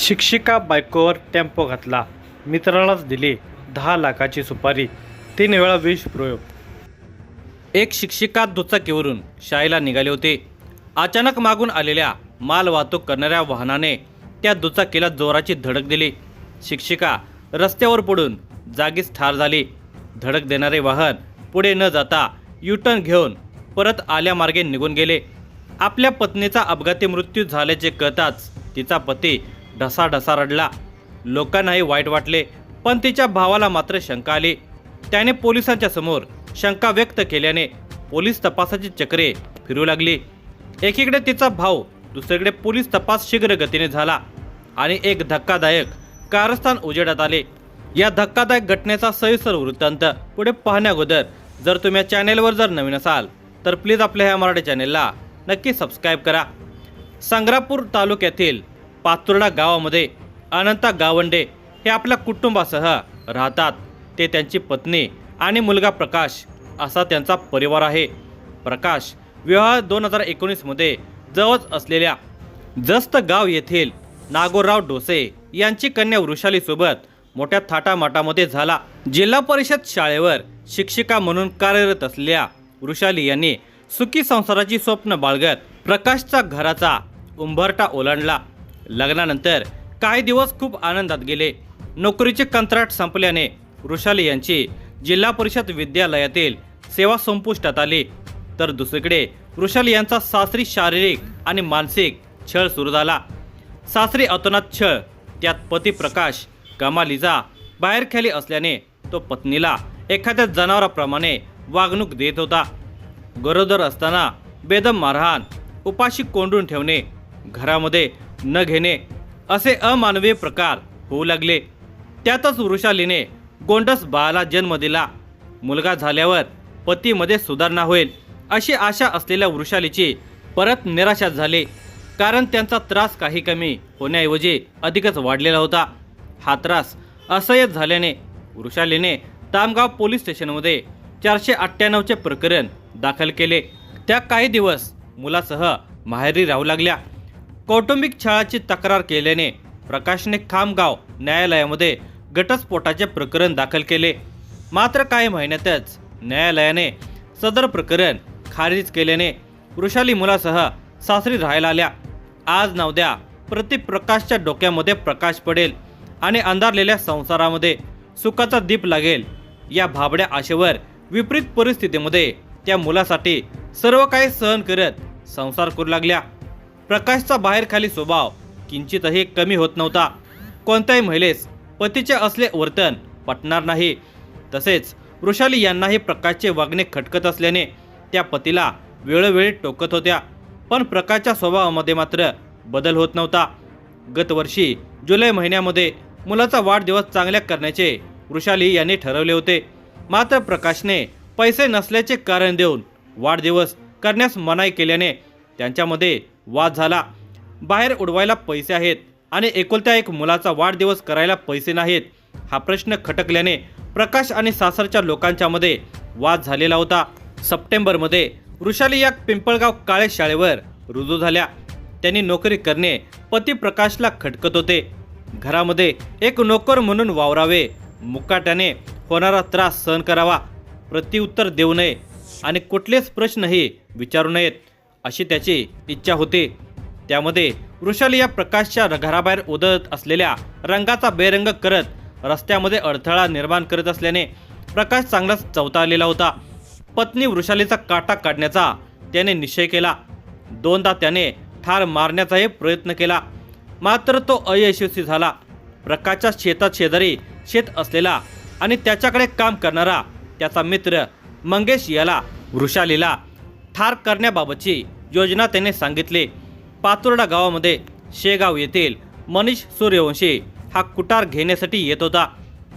शिक्षिका बायकोवर टेम्पो घातला, मित्रालाच दिली 10 लाखाची सुपारी, 3 वेळा विष प्रयोग. एक शिक्षिका दुचाकीवरून शाळेला निघाले होते. अचानक मागून आलेल्या माल वाहतूक करणाऱ्या वाहनाने त्या दुचाकीला जोराची धडक दिली. शिक्षिका रस्त्यावर पडून जागीच ठार झाली. धडक देणारे वाहन पुढे न जाता युटर्न घेऊन परत आल्या मार्गे निघून गेले. आपल्या पत्नीचा अपघाती मृत्यू झाल्याचे कळताच तिचा पती ढसाढसा रडला. लोकांनाही वाईट वाटले, पण तिच्या भावाला मात्र शंका आली. त्याने पोलिसांच्या समोर शंका व्यक्त केल्याने पोलीस तपासाची चक्रे फिरू लागली. एकीकडे तिचा भाऊ, दुसरीकडे पोलीस तपास शीघ्र गतीने झाला आणि एक धक्कादायक कारस्थान उजेडात आले. या धक्कादायक घटनेचा सविस्तर वृत्तांत पुढे पाहण्याअगोदर जर तुम्ही या चॅनेलवर जर नवीन असाल तर प्लीज आपल्या ह्या मराठी चॅनेलला नक्की सबस्क्राईब करा. संग्रापूर तालुक्यातील पातुर्डा गावामध्ये अनंता गावंडे हे आपल्या कुटुंबासह राहतात. ते त्यांची पत्नी आणि मुलगा प्रकाश असा त्यांचा परिवार आहे. प्रकाश विवाह 2019 मध्ये जवळ असलेल्या जस्त गाव येथील नागोराव डोसे यांची कन्या वृषालीसोबत मोठ्या थाटामाटामध्ये झाला. जिल्हा परिषद शाळेवर शिक्षिका म्हणून कार्यरत असलेल्या वृषाली यांनी सुखी संसाराची स्वप्न बाळगत प्रकाशच्या घराचा उंबरठा ओलांडला. लग्नानंतर काही दिवस खूप आनंदात गेले. नोकरीचे कंत्राट संपल्याने वृषाली यांची जिल्हा परिषद विद्यालयातील सेवा संपुष्टात आली. तर दुसरीकडे वृषाली यांचा सासरी शारीरिक आणि मानसिक छळ सुरू झाला. सासरी अतोनात छळ, त्यात पती प्रकाश कमालीचा बाहेरखाली असल्याने तो पत्नीला एखाद्या जनावराप्रमाणे वागणूक देत होता. गरोदर असताना बेदम मारहाण, उपाशी कोंडून ठेवणे, घरामध्ये न घेणे असे अमानवीय प्रकार होऊ लागले. त्यातच वृषालीने गोंडस बाळाला जन्म दिला. मुलगा झाल्यावर पतीमध्ये सुधारणा होईल अशी आशा असलेल्या वृषालीची परत निराशा झाली, कारण त्यांचा त्रास काही कमी होण्याऐवजी अधिकच वाढलेला होता. हा त्रास असह्य झाल्याने वृषालीने तामगाव पोलीस स्टेशनमध्ये 498चे प्रकरण दाखल केले. त्या काही दिवस मुलासह माहेरी राहू लागल्या. कौटुंबिक छळाची तक्रार केल्याने प्रकाशने खामगाव न्यायालयामध्ये घटस्फोटाचे प्रकरण दाखल केले. मात्र काही महिन्यातच न्यायालयाने सदर प्रकरण खारिज केल्याने वृषाली मुलासह सासरी राहायला आल्या. आज ना उद्या प्रति प्रकाशच्या डोक्यामध्ये प्रकाश पडेल आणि अंधारलेल्या संसारामध्ये सुखाचा दीप लागेल या भाबड्या आशेवर विपरीत परिस्थितीमध्ये त्या मुलासाठी सर्व काही सहन करत संसार करू लागल्या. प्रकाशचा बाहेरखाली स्वभाव किंचितही कमी होत नव्हता. कोणत्याही महिलेस पतीचे असले वर्तन पटणार नाही. तसेच वृषाली यांनाही प्रकाशचे वागणे खटकत असल्याने त्या पतीला वेळोवेळी टोकत होत्या. पण प्रकाशच्या स्वभावामध्ये मात्र बदल होत नव्हता. गत वर्षी जुलै महिन्यामध्ये मुलाचा वाढदिवस चांगल्या करण्याचे वृषाली यांनी ठरवले होते. मात्र प्रकाशने पैसे नसल्याचे कारण देऊन वाढदिवस करण्यास मनाई केल्याने त्यांच्यामध्ये वाद झाला. बाहेर उडवायला पैसे आहेत आणि एकुलत्या एक मुलाचा वाढदिवस करायला पैसे नाहीत हा प्रश्न खटकल्याने प्रकाश आणि सासरच्या लोकांच्यामध्ये वाद झालेला होता. सप्टेंबरमध्ये वृषाली या पिंपळगाव काळे शाळेवर रुजू झाल्या. त्यांनी नोकरी करणे पती प्रकाशला खटकत होते. घरामध्ये एक नोकर म्हणून वावरावे, मुकाट्याने होणारा त्रास सहन करावा, प्रत्युत्तर देऊ नये आणि कुठलेच प्रश्नही विचारू नयेत अशी त्याची इच्छा होती. त्यामध्ये वृषाली या प्रकाशच्या घराबाहेर उधळत असलेल्या रंगाचा बेरंग करत रस्त्यामध्ये अडथळा निर्माण करत असल्याने प्रकाश चांगलाच चवताळलेला होता. पत्नी वृषालीचा काटा काढण्याचा त्याने निश्चय केला. 2दा त्याने ठार मारण्याचाही प्रयत्न केला, मात्र तो अयशस्वी झाला. प्रकाशच्या शेतात शेजारी शेत असलेला आणि त्याच्याकडे काम करणारा त्याचा मित्र मंगेश याला वृषालीला ठार करण्याबाबतची योजना त्याने सांगितली. पातुर्डा गावामध्ये शेगाव येथील मनीष सूर्यवंशी हा कुटार घेण्यासाठी येत होता.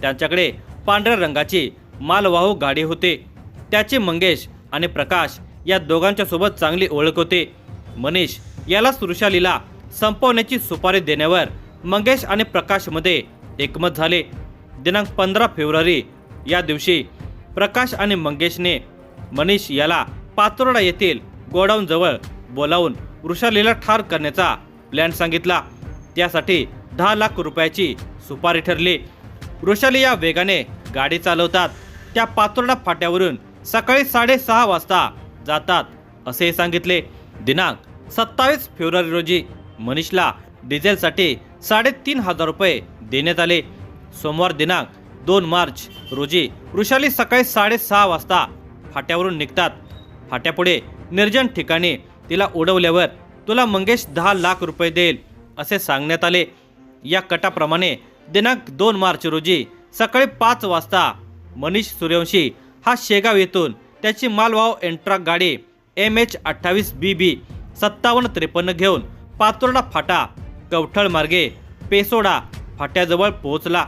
त्यांच्याकडे पांढऱ्या रंगाची मालवाहू गाडी होती. त्याचे मंगेश आणि प्रकाश या दोघांच्या सोबत चांगली ओळख होती. मनीष याला वृषालीला संपवण्याची सुपारी देण्यावर मंगेश आणि प्रकाशमध्ये एकमत झाले. दिनांक 15 फेब्रुवारी या दिवशी प्रकाश आणि मंगेशने मनीष याला पातुर्डा येथील गोडाऊनजवळ बोलावून वृषालीला ठार करण्याचा प्लॅन सांगितला. त्यासाठी 10 लाख रुपयाची सुपारी ठरली। वृषाली या वेगाने गाडी चालवतात, त्या पातोर्डा फाट्यावरून सकाळी 6:30 वाजता जातात असे सांगितले। दिनांक 27 फेब्रुवारी रोजी मनीषला डिझेलसाठी 3,500 रुपये देण्यात आले। सोमवार दिनांक 2 मार्च रोजी वृषाली सकाळी 6:30 वाजता फाट्यावरून निघतात। फाट्यापुढे निर्जन ठिकाणी तिला उडवल्यावर तुला मंगेश 10 लाख रुपये देईल असे सांगण्यात आले। या कटाप्रमाणे दिनांक 2 मार्च रोजी सकाळी 5 वाजता मनीष सूर्यवंशी हा शेगाव येथून त्याची मालवाहू एंट्राक गाडी MH28BB 5753 घेऊन पातोर्डा फाटा कवठळ मार्गे पेसोडा फाट्याजवळ पोहोचला।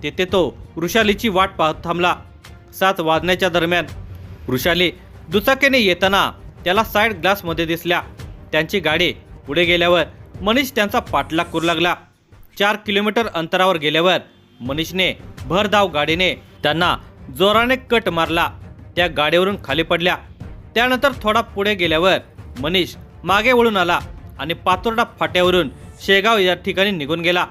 तेथे तो वृषालीची वाट पाहत थांबला। 7 वाजण्याच्या दरम्यान वृषाली दुचाकीने येताना त्याला साईड ग्लासमध्ये दिसल्या। त्यांची गाडी पुढे गेल्यावर मनीष त्यांचा पाठलाग करू लागला। 4 किलोमीटर अंतरावर गेल्यावर मनीषने भरधाव गाडीने त्यांना जोराने कट मारला। त्या गाडीवरून खाली पडल्या। त्यानंतर थोडा पुढे गेल्यावर मनीष मागे वळून आला आणि पातोर्डा फाट्यावरून शेगाव या ठिकाणी निघून गेला।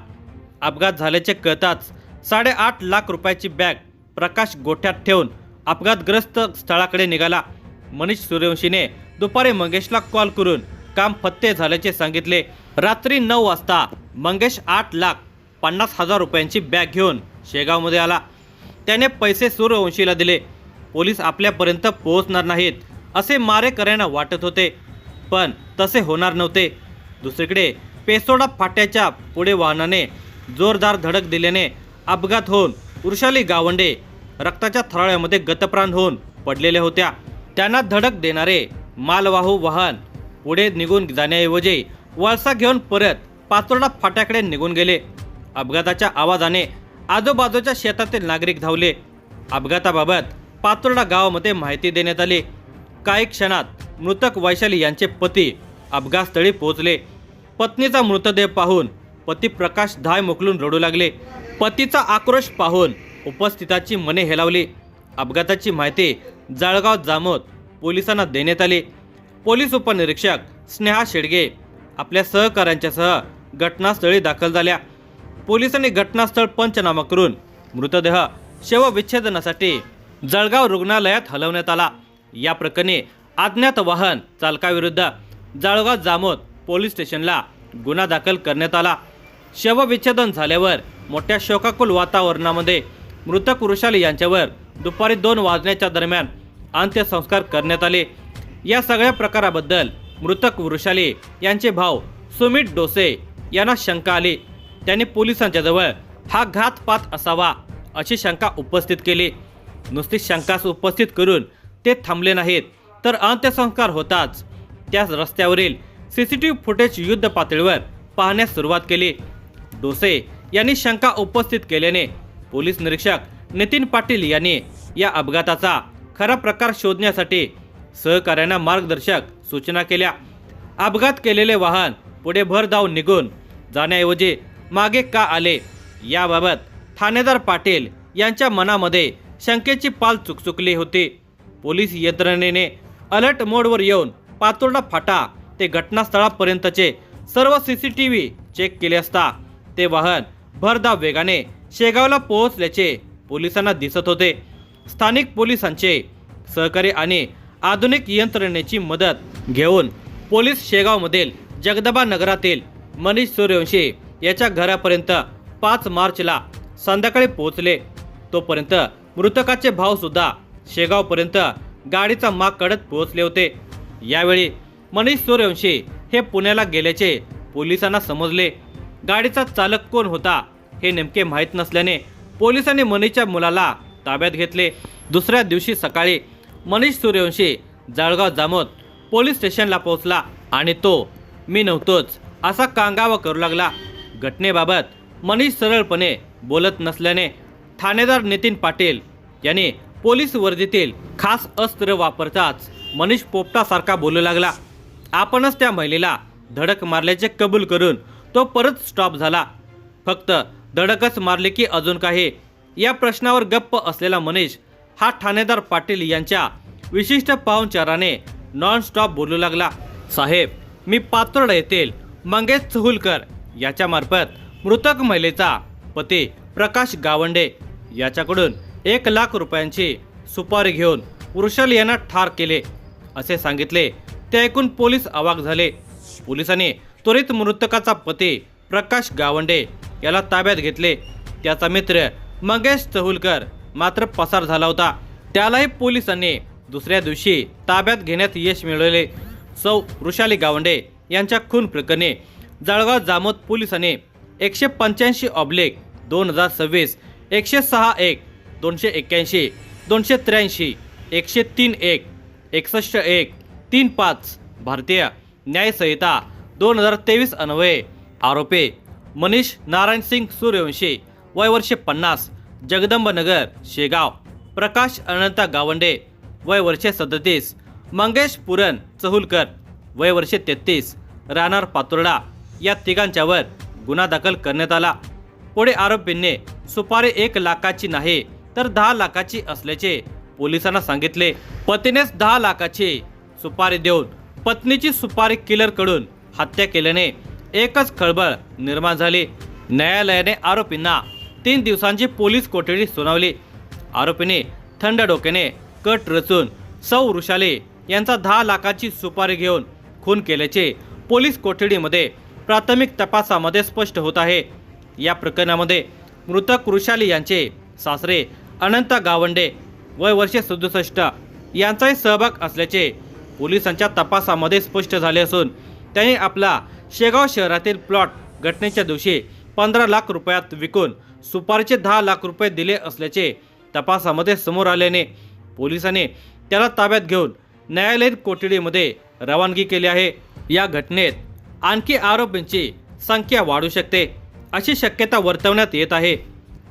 अपघात झाल्याचे कळताच 8.5 लाख रुपयाची बॅग प्रकाश गोठ्यात ठेवून अपघातग्रस्त स्थळाकडे निघाला। मनीष सूर्यवंशीने दुपारी मंगेशला कॉल करून काम फत्ते झाल्याचे सांगितले। रात्री 9 वाजता मंगेश 8,50,000 रुपयांची बॅग घेऊन शेगावमध्ये आला। त्याने पैसे सूर्यवंशीला दिले। पोलीस आपल्यापर्यंत पोहोचणार नाहीत असे मारेकऱ्यांना वाटत होते, पण तसे होणार नव्हते। दुसरीकडे पेसोडा फाट्याच्या पुढे वाहनाने जोरदार धडक दिल्याने अपघात होऊन वृषाली गावंडे रक्ताच्या थराळ्यामध्ये गतप्राण होऊन पडलेल्या होत्या। त्यांना धडक देणारे मालवाहू वाहन पुढे निघून जाण्याऐवजी वळसा घेऊन परत पातोर्डा फाट्याकडे निघून गेले। अपघाताच्या आवाजाने आजूबाजूच्या शेतातील नागरिक धावले। अपघाताबाबत पातोर्डा गावामध्ये माहिती देण्यात आली। काही क्षणात मृतक वैशाली यांचे पती अपघातस्थळी पोहोचले। पत्नीचा मृतदेह पाहून पती प्रकाश धाय मोकलून रडू लागले। पतीचा आक्रोश पाहून उपस्थितांची मने हेलावली। अपघाताची माहिती जळगाव जामोद पोलिसांना देण्यात आली। पोलीस उपनिरीक्षक स्नेहा शेडगे आपल्या सहकाऱ्यांच्यासह घटनास्थळी दाखल झाल्या। पोलिसांनी घटनास्थळ पंचनामा करून मृतदेह शवविच्छेदनासाठी जळगाव रुग्णालयात हलवण्यात आला। या प्रकरणी अज्ञात वाहन चालकाविरुद्ध जळगाव जामोद पोलीस स्टेशनला गुन्हा दाखल करण्यात आला। शवविच्छेदन झाल्यावर मोठ्या शोकाकुल वातावरणामध्ये मृतक वृषाली यांच्यावर दुपारी 2 वाजण्याच्या दरम्यान अंत्यसंस्कार करण्यात आले। या सगळ्या प्रकाराबद्दल मृतक वृषाली यांचे भाऊ सुमित डोसे यांना शंका आली। त्यांनी पोलिसांच्या जवळ हा घातपात असावा अशी शंका उपस्थित केली। नुसती शंकाच उपस्थित करून ते थांबले नाहीत, तर अंत्यसंस्कार होताच त्याच रस्त्यावरील CCTV फुटेज युद्ध पातळीवर पाहण्यास सुरुवात केली। डोसे यांनी शंका उपस्थित केल्याने पोलीस निरीक्षक नितीन पाटील यांनी या अपघाताचा खरा प्रकार शोधण्यासाठी सहकाऱ्यांना मार्गदर्शक सूचना केल्या। अपघात केलेले वाहन पुढे भरधाव निघून जाण्याऐवजी मागे का आले याबाबत ठाणेदार पाटील यांच्या मनामध्ये शंकेची पाल चुकचुकली होती। पोलीस यंत्रणेने अलर्ट मोडवर येऊन पातोर्डा फाटा ते घटनास्थळापर्यंतचे सर्व CCTV चेक केले असता ते वाहन भरधाव वेगाने शेगावला पोहोचल्याचे पोलिसांना दिसत होते। स्थानिक पोलिसांचे सहकारी आणि आधुनिक यंत्रणेची मदत घेऊन पोलीस शेगावमधील जगदंबा नगरातील मनीष सूर्यवंशी याच्या घरापर्यंत 5 मार्चला संध्याकाळी पोहोचले। तोपर्यंत मृतकाचे भाऊ सुद्धा शेगावपर्यंत गाडीचा माग काढत पोहोचले होते। यावेळी मनीष सूर्यवंशी हे पुण्याला गेल्याचे पोलिसांना समजले। गाडीचा चालक कोण होता हे नेमके माहीत नसल्याने पोलिसांनी मनीषच्या मुलाला ताब्यात घेतले। दुसऱ्या दिवशी सकाळी मनीष सूर्यवंशी जळगाव जामोद पोलीस स्टेशनला पोहोचला आणि तो मी नव्हतोच असा कांगावा करू लागला। घटनेबाबत मनीष सरळपणे बोलत नसल्याने ठाणेदार नितीन पाटील यांनी पोलीस वर्दीतील खास अस्त्र वापरताच मनीष पोपटासारखा बोलू लागला। आपणच त्या महिलेला धडक मारल्याचे कबूल करून तो परत स्टॉप झाला। फक्त धडकच मारली की अजून काही या प्रश्नावर गप्प असलेला मनीष हा ठाणेदार पाटील यांच्या विशिष्ट पाहुणचाराने नॉन स्टॉप बोलू लागला। साहेब, मी पातोर्डा येथील मंगेश चहुलकर याच्या मार्फत मृतक महिलेचा पती प्रकाश गावंडे याच्याकडून 1 लाख रुपयांची सुपारी घेऊन वृषाली यांना ठार केले असे सांगितले। ते ऐकून पोलीस अवाक झाले। पोलिसांनी त्वरित मृतकाचा पती प्रकाश गावंडे याला ताब्यात घेतले। त्याचा मित्र मंगेश चहुलकर मात्र पसार झाला होता। त्यालाही पोलिसांनी दुसऱ्या दिवशी ताब्यात घेण्यात यश मिळवले। सौ वृषाली गावंडे यांच्या खून प्रकरणी जळगाव जामोद पोलिसांनी 185/2026 106(1) 281 283 103(1) 61(1) 35 भारतीय न्याय संहिता 2023 अन्वये आरोपी मनीष नारायण सिंग सूर्यवंशी वय वर्ष 50 जगदंबनगर शेगाव, प्रकाश अनंता गावंडे वय वर्ष 37 मंगेश पुरन चहुलकर वय वर्ष 33 राहणार पातुर्डा या तिघांच्यावर गुन्हा दाखल करण्यात आला। पुढे आरोपींनी सुपारी 1 लाखाची नाही तर 10 लाखाची असल्याचे पोलिसांना सांगितले। पतीनेच 10 लाखाची सुपारी देऊन पत्नीची सुपारी किलरकडून हत्या केल्याने एकच खळबळ निर्माण झाली। न्यायालयाने आरोपींना 3 दिवसांची पोलीस कोठडी सुनावली। आरोपींनी थंड डोक्याने कट रचून सौ वृषाली यांचा 10 लाखाची सुपारी घेऊन खून केल्याचे पोलीस कोठडीमध्ये प्राथमिक तपासामध्ये स्पष्ट होत आहे। या प्रकरणामध्ये मृतक वृषाली यांचे सासरे अनंता गावंडे वय वर्ष 67 यांचाही सहभाग असल्याचे पोलिसांच्या तपासामध्ये स्पष्ट झाले असून त्यांनी आपला शेगाव शहरातील प्लॉट घटनेच्या दिवशी 15 लाख रुपयात विकून सुपारीचे 10 लाख रुपये दिले असल्याचे तपासामध्ये समोर आल्याने पोलिसांनी त्याला ताब्यात घेऊन न्यायालयीन कोठडीमध्ये रवानगी केली आहे। या घटनेत आणखी आरोपींची संख्या वाढू शकते अशी शक्यता वर्तवण्यात येत आहे।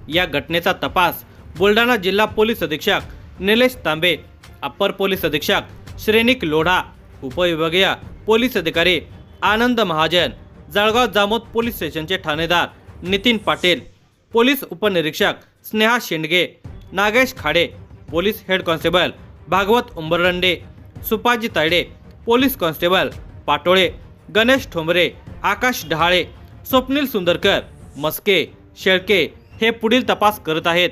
या घटनेचा तपास बुलढाणा जिल्हा पोलीस अधीक्षक निलेश तांबे, अप्पर पोलीस अधीक्षक श्रेनिक लोढा, उपविभागीय पोलीस अधिकारी आनंद महाजन, जळगाव जामोद पोलीस स्टेशनचे ठाणेदार नितीन पाटील, पोलीस उपनिरीक्षक Sneha Shendge, Nagesh Khade, police head constable Bhagwat Umbrande, Supaji Tayde, police constable Patole, Ganesh Thombare, Akash Dahale, Swapnil Sundarkar, Maske, Shelke हे पुढील तपास करत आहेत।